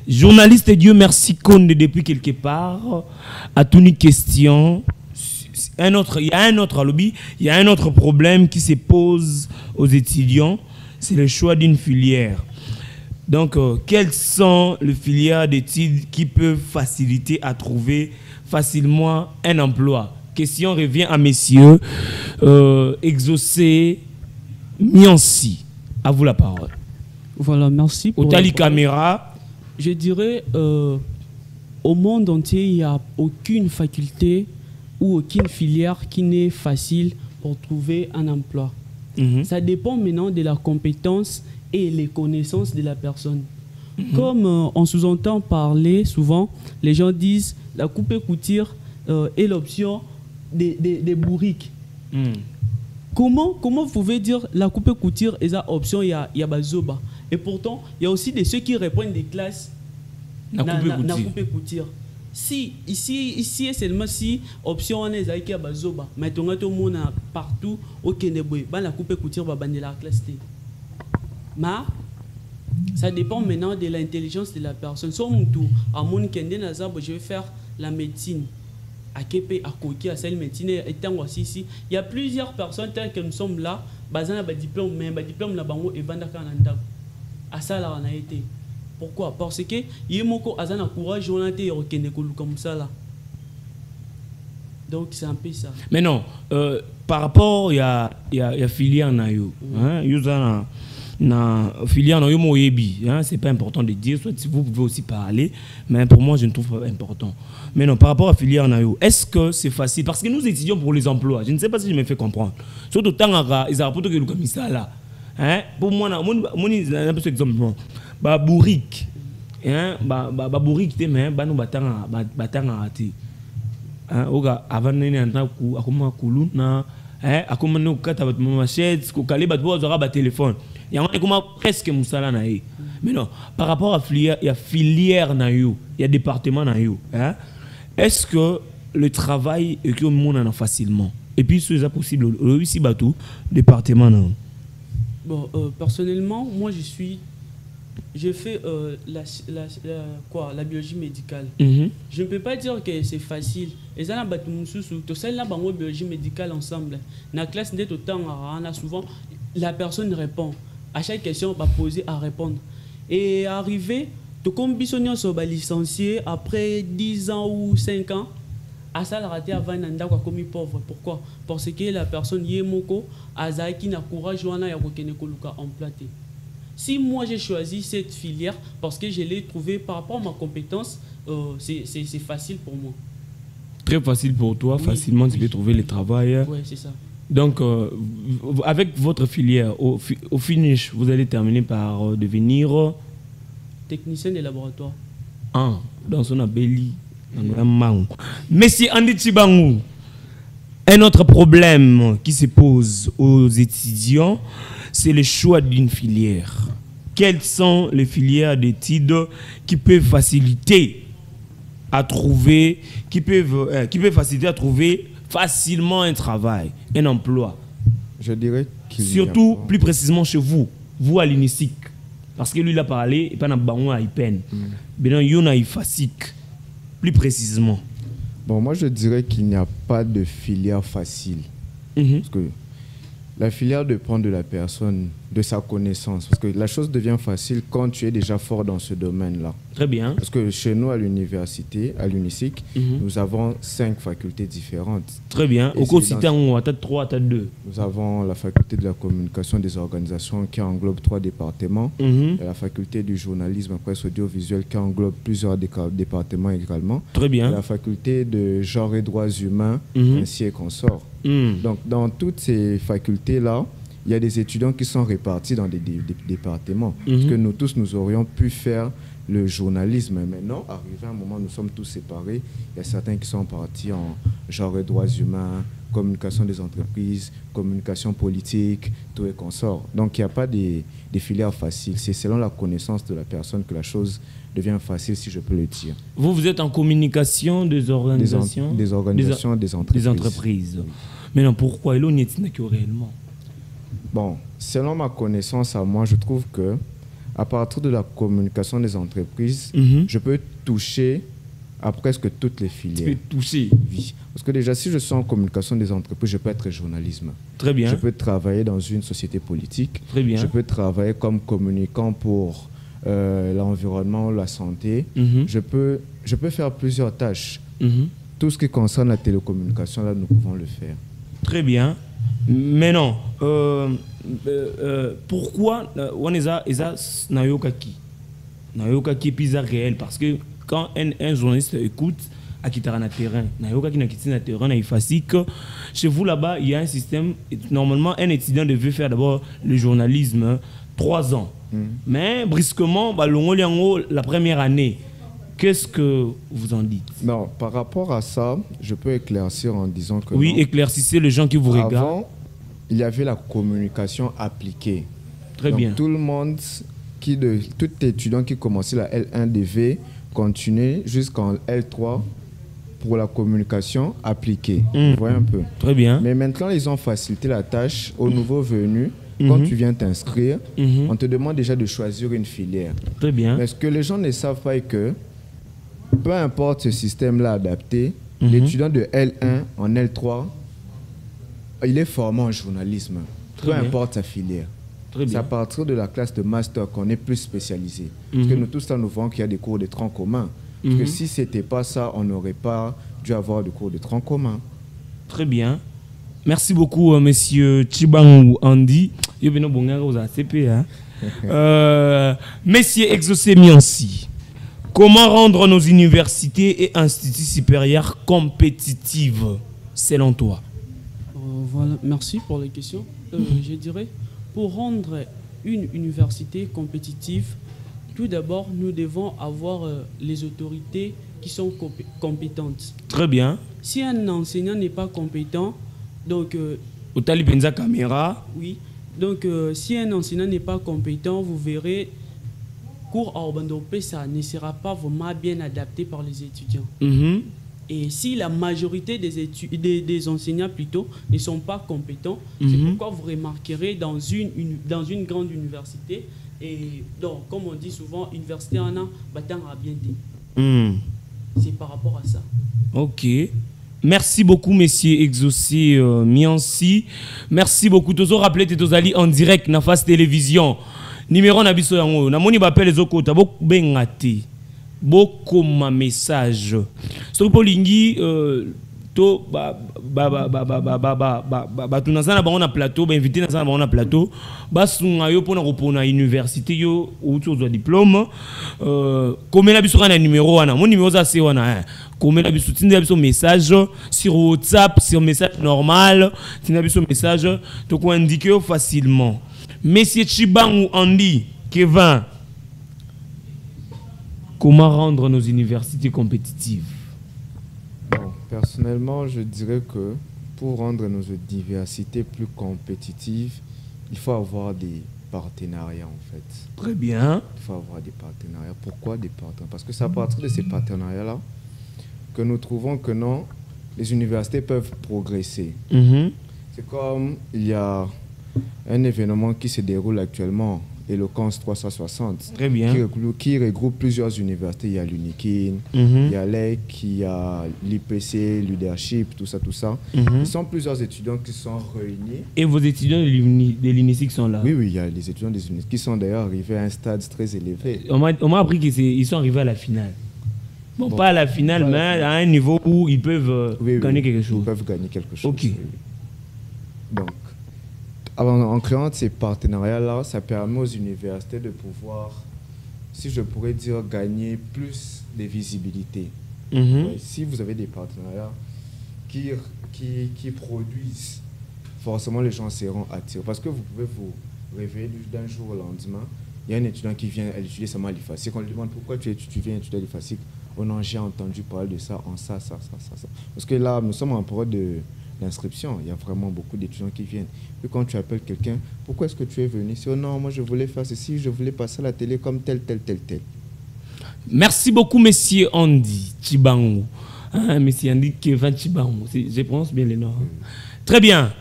Journaliste Dieu merci Konde depuis quelque part à toute une question. Il y a un autre lobby, il y a un autre problème qui se pose aux étudiants, c'est le choix d'une filière. Donc, quelles sont les filières d'études qui peuvent faciliter à trouver facilement un emploi? Question revient à messieurs Exaucé Mianci. À vous la parole. Voilà, merci pour Otali Caméra. Je dirais, au monde entier, il n'y a aucune faculté ou aucune filière qui n'est facile pour trouver un emploi. Ça dépend maintenant de la compétence et les connaissances de la personne. Comme on sous-entend parler souvent, les gens disent la coupe et couture est l'option des bourriques. Comment vous pouvez dire la coupe et couture est la option, il y a bazoba. Et pourtant, il y a aussi ceux qui répondent des classes na coupe et couture. Si ici est seulement si option on est avec bazoba, mais tout le monde partout au Keneboy, la coupe et couture va banner la classe T. Mais ça dépend maintenant de l'intelligence de la personne. Sur mon tour, à mon Kende Nazab, je vais faire la médecine. À Képe, à Koki, à celle médecine, étant aussi ici. Il y a plusieurs personnes telles que nous sommes là, basées sur le diplôme, mais le diplôme là, et Bandaka Nanda. À ça, là, on a été. Pourquoi? Parce que il y a beaucoup de courage, on a été comme ça là. Donc c'est un peu ça. Mais non, par rapport, il y a filière nayo. Na filière nayo moyebi. C'est pas important de dire, soit si vous pouvez aussi parler, mais pour moi je ne trouve pas important. Mais non, par rapport à filière nayo, est-ce que c'est facile? Parce que nous étudions pour les emplois. Je ne sais pas si je me fais comprendre. Surtout tant ils ont rapporté que le comme ça là. Pour moi, mon exemple, bah bourrique, bah bourrique, mais bah nous battant raté. Oga avant nene anta ku akoma kuluna akoma no kata bat machette ko kale bat bo zora ba téléphone. Il y a presque musala na ye. Mais non, par rapport à filière, il y a filière na yo, il y a département na yo. Est-ce que le travail est que monde en a facilement? Et puis c'est possible aussi bateau département na. Bon, personnellement, moi j'ai fait la biologie médicale. Je ne peux pas dire que c'est facile. Et ça, la biologie médicale ensemble. Dans la classe, souvent, la personne répond. À chaque question, on va poser à répondre. Et arrivé, tu combines sur licencié après 10 ans ou 5 ans. À ça, la raté avant d'être comme pauvre. Pourquoi? Parce que la personne yemoko azaki na courage wana ya kokene koluka emplaté. Si moi j'ai choisi cette filière parce que je l'ai trouvée par rapport à ma compétence, c'est facile pour moi. Très facile pour toi, oui, facilement tu peux trouver le travail. Oui, c'est ça. Donc, avec votre filière, au finish, vous allez terminer par devenir technicien de laboratoire. Dans son abelli. Monsieur Andy Chibangou, un autre problème qui se pose aux étudiants, c'est le choix d'une filière. Quelles sont les filières d'études qui peuvent faciliter à trouver, qui peuvent faciliter à trouver facilement un travail, un emploi? Je dirais surtout plus précisément chez vous à l'UNISIC, parce que lui il a parlé et pas na bango à IPEN. Ben il y en a FASIC. Plus précisément. Bon, moi je dirais qu'il n'y a pas de filière facile. Parce que la filière dépend de la personne, de sa connaissance. Parce que la chose devient facile quand tu es déjà fort dans ce domaine-là. Très bien. Parce que chez nous, à l'université, à l'UNISIC, nous avons 5 facultés différentes. Très bien. Au quotidien, on a 3, 2. Nous avons la faculté de la communication des organisations qui englobe 3 départements. Et la faculté du journalisme, presse audiovisuelle, qui englobe plusieurs départements également. Très bien. Et la faculté de genre et droits humains, ainsi et consorts. Donc, dans toutes ces facultés-là, il y a des étudiants qui sont répartis dans des départements. Parce que nous tous, nous aurions pu faire le journalisme. Maintenant, arrivé à un moment, nous sommes tous séparés. Il y a certains qui sont partis en genre droits humains, communication des entreprises, communication politique, tout et consorts. Donc, il n'y a pas des filières faciles. C'est selon la connaissance de la personne que la chose devient facile, si je peux le dire. Vous êtes en communication des organisations des organisations, des entreprises. Des entreprises. Oui. Maintenant, pourquoi il y a réellement? Bon, selon ma connaissance à moi, je trouve que à partir de la communication des entreprises, je peux toucher à presque toutes les filières. Tu peux toucher? Oui. Parce que déjà, si je suis en communication des entreprises, je peux être journalisme. Très bien. Je peux travailler dans une société politique. Très bien. Je peux travailler comme communicant pour l'environnement, la santé. Je peux faire plusieurs tâches. Tout ce qui concerne la télécommunication, là, nous pouvons le faire. Très bien. Mais non, pourquoi on est à Nayokaki pizza réel? Parce que quand un journaliste écoute à quitter na terrain, Nayokaki na quitter na terrain, il facile que chez vous là-bas, il y a un système. Normalement, un étudiant devait faire d'abord le journalisme 3 ans. Mais brusquement, la première année. Qu'est-ce que vous en dites? Non, par rapport à ça, je peux éclaircir en disant que... Oui, éclaircissez les gens qui vous regardent. Avant, il y avait la communication appliquée. Très donc, bien. Tout le monde, tout étudiant qui commençait la L1 devait continuer jusqu'en L3 pour la communication appliquée. Vous voyez un peu. Très bien. Mais maintenant, ils ont facilité la tâche aux nouveaux venus. Quand tu viens t'inscrire, on te demande déjà de choisir une filière. Très bien. Mais ce que les gens ne savent pas est que peu importe ce système-là adapté, l'étudiant de L1 en L3, il est formé en journalisme. Peu importe sa filière. C'est à partir de la classe de master qu'on est plus spécialisé. Parce que nous tous là, nous voyons qu'il y a des cours de tronc commun. Parce que si ce n'était pas ça, on n'aurait pas dû avoir de cours de tronc commun. Très bien. Merci beaucoup, monsieur Chibangou Andy. Monsieur Exaucé Miansi. Comment rendre nos universités et instituts supérieurs compétitives, selon toi? Voilà, merci pour la question. Je dirais, pour rendre une université compétitive, tout d'abord, nous devons avoir les autorités qui sont compétentes. Très bien. Si un enseignant n'est pas compétent, donc... caméra. Oui. Donc, si un enseignant n'est pas compétent, vous verrez... cours à Obandopé, ça ne sera pas vraiment bien adapté par les étudiants. Et si la majorité des enseignants plutôt ne sont pas compétents, c'est pourquoi vous remarquerez dans une grande université, et donc, comme on dit souvent, université en a, battant à bien dit. C'est par rapport à ça. Ok. Merci beaucoup, monsieur Exaucé Miansi. Merci beaucoup. Toujours rappelez que en direct na Face Télévision. Numéro na biso yango na moni bappel les okota bengati beaucoup ma message so polingi to tunazana bango na plateau ba invité na bango na plateau basunga yo pona kopona université yo ou tu as diplôme komela biso na numéro wana mon numéro za c'est wana komela biso tinda biso message sur WhatsApp sur message normal tinda biso message to ko indiquer facilement. Monsieur Chibangou Andy, Kevin, comment rendre nos universités compétitives? Bon, personnellement, je dirais que pour rendre nos universités plus compétitives, il faut avoir des partenariats en fait. Très bien. Il faut avoir des partenariats. Pourquoi des partenariats? Parce que c'est à partir de ces partenariats-là que nous trouvons que non, les universités peuvent progresser. C'est comme il y a un événement qui se déroule actuellement, Eloquence 360, très bien, qui regroupe plusieurs universités. Il y a l'UNIKIN, il y a l'EC, il y a l'IPC, Leadership, tout ça, tout ça. Ce sont plusieurs étudiants qui sont réunis. Et vos étudiants de l'UNICIC sont là? Oui, oui, il y a les étudiants des UNICIC qui sont d'ailleurs arrivés à un stade très élevé. On m'a appris qu'ils sont arrivés à la finale. Bon, pas à la finale, mais à un niveau où ils peuvent gagner quelque chose. Ils peuvent gagner quelque chose. Ok. Oui. Donc, en créant ces partenariats-là, ça permet aux universités de pouvoir, si je pourrais dire, gagner plus de visibilité. Si vous avez des partenariats qui produisent forcément les gens seront attirés. Parce que vous pouvez vous réveiller d'un jour au lendemain. Il y a un étudiant qui vient étudier seulement l'IFASIC. On lui demande pourquoi tu viens étudier l'IFASIC. Oh non, j'ai entendu parler de ça, en ça. Parce que là, nous sommes en période d'inscription. Il y a vraiment beaucoup d'étudiants qui viennent. Puis quand tu appelles quelqu'un, pourquoi est-ce que tu es venu? C'est oh non, moi je voulais faire ceci, je voulais passer à la télé comme tel. Merci beaucoup, monsieur Andy Chibangu. Monsieur Andy Kevin Chibangu. Je prononce bien les noms. Très bien.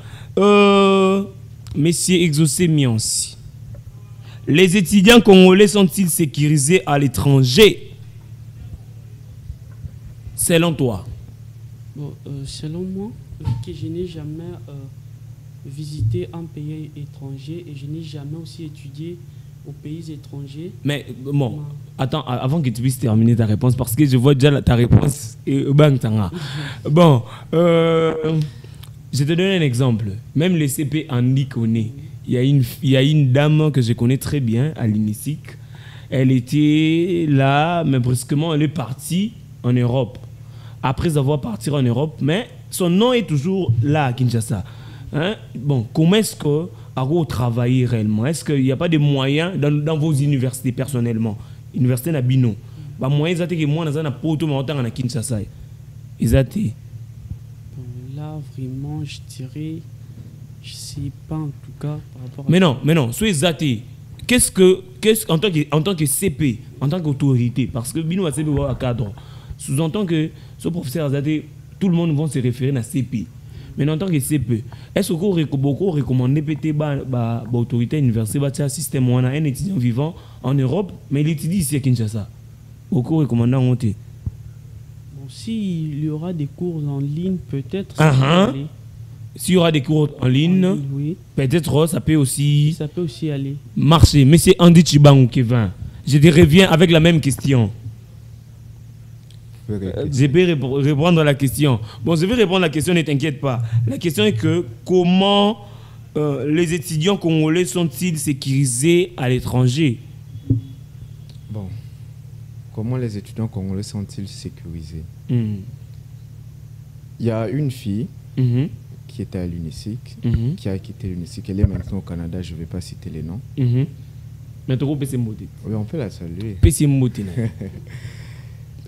Monsieur Exaucé Miansi. Les étudiants congolais sont-ils sécurisés à l'étranger? Selon toi? Bon, selon moi, que je n'ai jamais visité un pays étranger et je n'ai jamais aussi étudié aux pays étrangers. Mais bon, attends, avant que tu puisses terminer ta réponse, parce que je vois déjà ta réponse. Bon, je te donne un exemple. Même le CP Andy connaît. Il y a une dame que je connais très bien à l'INISIC. Elle était là, mais brusquement, elle est partie en Europe. Après avoir parti en Europe, mais son nom est toujours là à Kinshasa. Hein? Bon, comment est-ce que vous travaillez réellement? Est-ce qu'il n'y a pas de moyens dans vos universités personnellement? Université Nabino. Bah moyens exacts que moi, dans un poto, mais autant à Kinshasa. Exact. Là, vraiment, je dirais, je ne sais pas en tout cas par rapport à... Mais non, soyez exact. En tant que CP, en tant qu'autorité, parce que Bino a CP à cadre, sous-entend que ce professeur Azadé, tout le monde va se référer à CP. Mais en tant que CP, est-ce que vous recommandez peut-être l'autorité universitaire, un système où on a un étudiant vivant en Europe, mais il étudie ici à Kinshasa? Vous recommandez monter? Bon, s'il y aura des cours en ligne, peut-être. S'il y aura des cours en ligne, oui. Peut-être ça peut aussi aller. Marcher. Monsieur Andy Chibangu Kevin, je te reviens avec la même question. Je peux répondre à la question. Bon, je vais répondre à la question, ne t'inquiète pas. La question est que comment les étudiants congolais sont-ils sécurisés à l'étranger? Bon, comment les étudiants congolais sont-ils sécurisés? Il y a une fille qui était à l'UNICIC, qui a quitté l'UNICIC. Elle est maintenant au Canada, je ne vais pas citer les noms. Mais tu peux oui, on peut la saluer.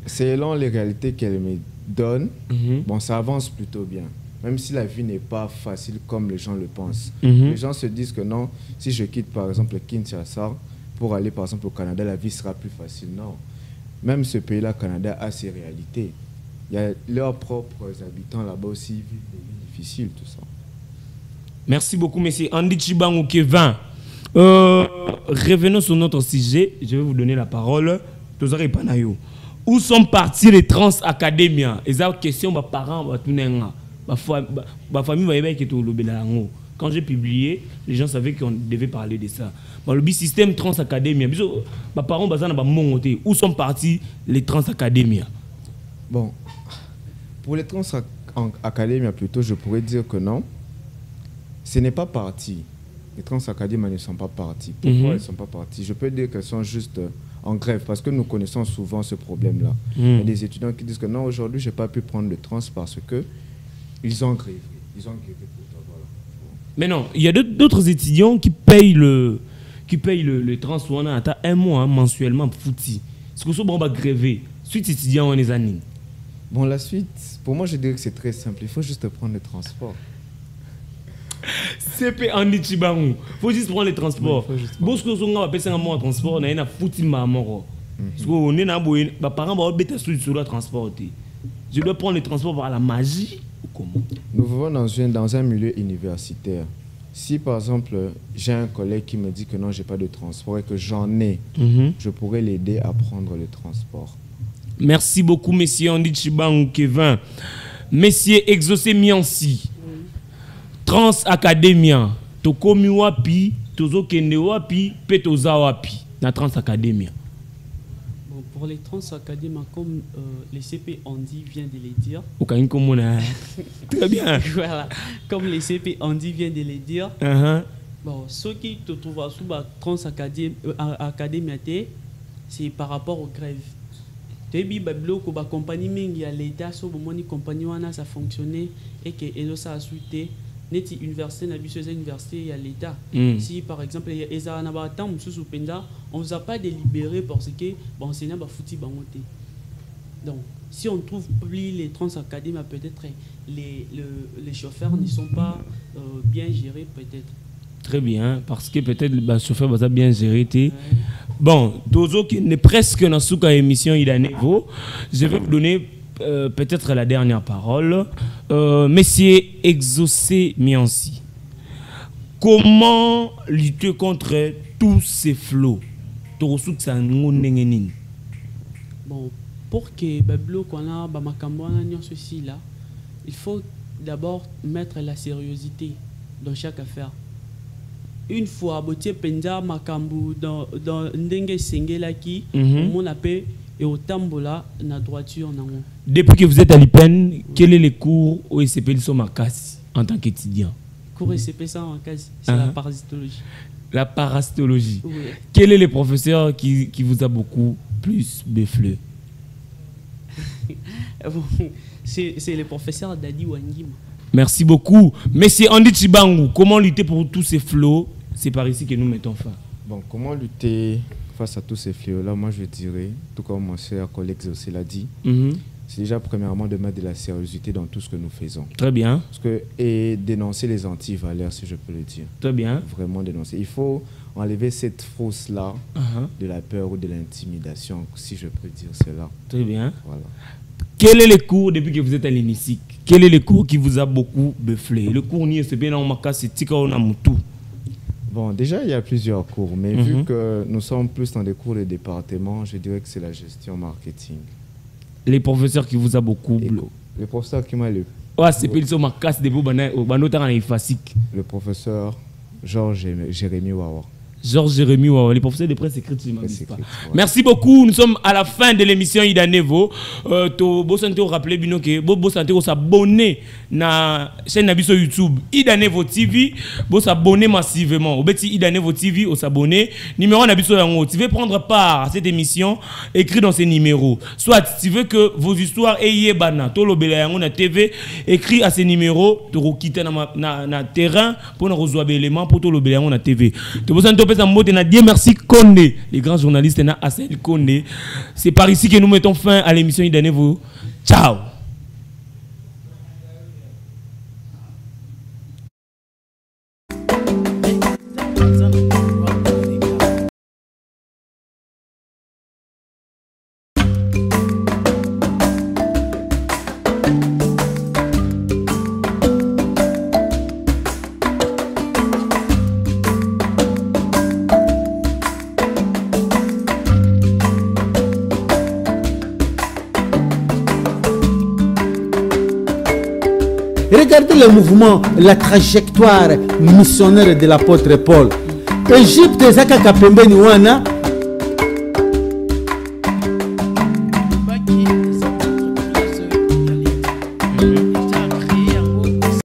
Selon les réalités qu'elle me donne, bon, ça avance plutôt bien. Même si la vie n'est pas facile comme les gens le pensent. Les gens se disent que non, si je quitte par exemple Kinshasa pour aller par exemple au Canada, la vie sera plus facile. Non. Même ce pays-là, Canada, a ses réalités. Il y a leurs propres habitants là-bas aussi, vivent des vies difficiles, tout ça. Merci beaucoup, monsieur Andy Chibangu Kevin. Revenons sur notre sujet. Je vais vous donner la parole. Où sont partis les trans académiens? Et ça, question, mes parents, ma famille, quand j'ai publié, les gens savaient qu'on devait parler de ça. Le système trans académien, mes parents, où sont partis les trans académiens? Bon, pour les trans académiens, plutôt, je pourrais dire que non. Ce n'est pas parti. Les trans académiens ne sont pas partis. Pourquoi elles ne sont pas partis? Je peux dire qu'elles sont juste en grève, parce que nous connaissons souvent ce problème-là. Il y a des étudiants qui disent que non, aujourd'hui, je n'ai pas pu prendre le trans parce qu'ils ont grévé. Ils ont grévé pour toi, voilà. Mais non, il y a d'autres étudiants qui payent le trans on a un mois mensuellement fouti. Ce que ce bon va gréver. Suite étudiant on les années. Bon, la suite, pour moi, je dirais que c'est très simple. Il faut juste prendre le transport. CP Andy Chibangu. Il faut juste prendre les transports. Bon, ce que vous avez fait un mois de transport, on a un foutu maman. Parce qu'on est là, mes parents vont être sur le transport. Je dois prendre les transports par la magie ou comment? Nous vivons dans un milieu universitaire. Si par exemple, j'ai un collègue qui me dit que non, je n'ai pas de transport et que j'en ai, je pourrais l'aider à prendre le transport. Merci beaucoup, monsieur Andy Chibangu Kevin. Monsieur Exaucé Miansi. Trans Academia, tokomi wapi, tozo kende wapi, pe toza wapi, na Trans Academia. Bon, pour les Trans Academia, comme les CP Andy vient de les dire. Très bien. Voilà, comme les CP Andy vient de les dire. Bon, ceux qui te trouvent sous la Trans Academia, c'est par rapport aux grèves. Tebi bablo ko ba compagnie mingi ya l'État so bomoni compagnie wana ça fonctionner et que elo ça a suité neti université na biso université à l'État. Si par exemple eza na ba temps mususu penza, on vous a pas délibéré parce que bon enseignant ba fouti bangote. Donc si on trouve plus les trans académies, peut-être les chauffeurs ne sont pas bien gérés peut-être. Très bien, parce que peut-être le chauffeur va bien gérer. Bon, Tozo qui n'est presque dans cette émission Ida Nevo, je vais vous donner peut-être la dernière parole. Monsieur Exaucé Miansi, comment lutter contre tous ces flots? Bon, pour que ceci là, il faut d'abord mettre la sérieuseté dans chaque affaire. Une fois botier penza makambu dans ndenge sengela ki mon appel et au tambola na droiture nango. Depuis que vous êtes à l'IPEN, quel est le cours au SCP de Somakasi en tant qu'étudiant? Cours SCP ça en case, c'est la parasitologie. La parasitologie. Oui. Quel est le professeur qui vous a beaucoup plus béflé? C'est le professeur Dadi Wangima. Merci beaucoup. Monsieur Andy Chibangu, comment lutter pour tous ces flots? C'est par ici que nous mettons fin. Bon, comment lutter face à tous ces fléaux-là? Moi, je dirais, tout comme mon cher collègue aussi l'a dit, c'est déjà premièrement de mettre de la sérieuxité dans tout ce que nous faisons. Très bien. Et dénoncer les antivaleurs, si je peux le dire. Très bien. Vraiment dénoncer. Il faut enlever cette fausse-là de la peur ou de l'intimidation, si je peux dire cela. Très bien. Voilà. Quel est le cours depuis que vous êtes à l'hémicycle? Quel est le cours qui vous a beaucoup béflé? Le cours ni c'est bien en maca, c'est tika on a mutu. Bon, déjà il y a plusieurs cours, mais vu que nous sommes plus dans des cours de département, je dirais que c'est la gestion marketing. Les professeurs qui vous a beaucoup le professeur qui m'a le c'est pas sur ma casse de le professeur Georges Jérémy Wawa. Georges Jérémy Wawa, les professeurs de presse écrite sur ma liste. Merci beaucoup. Nous sommes à la fin de l'émission Ida Nevo. Bo santé au rappeler bino que bo santé au s'abonner na chaîne nabiso YouTube Ida Nevo TV. Bo s'abonner massivement. Obeti Ida Nevo TV au s'abonner. Numéro nabiso yango. Tu veux prendre part à cette émission, écris dans ces numéros. Soit tu veux que vos histoires aient bana to lobela yango na TV, écris à ces numéros. Tu quitter na terrain pour nous rejoindre éléments pour to lobela yango na TV. Tu bo santé Dieu merci Condé, les grands journalistes na Assel Condé. C'est par ici que nous mettons fin à l'émission Ida Nevo. Ciao. Regardez le mouvement, la trajectoire missionnaire de l'apôtre Paul. Égypte, Zaka Kapembe Niwana,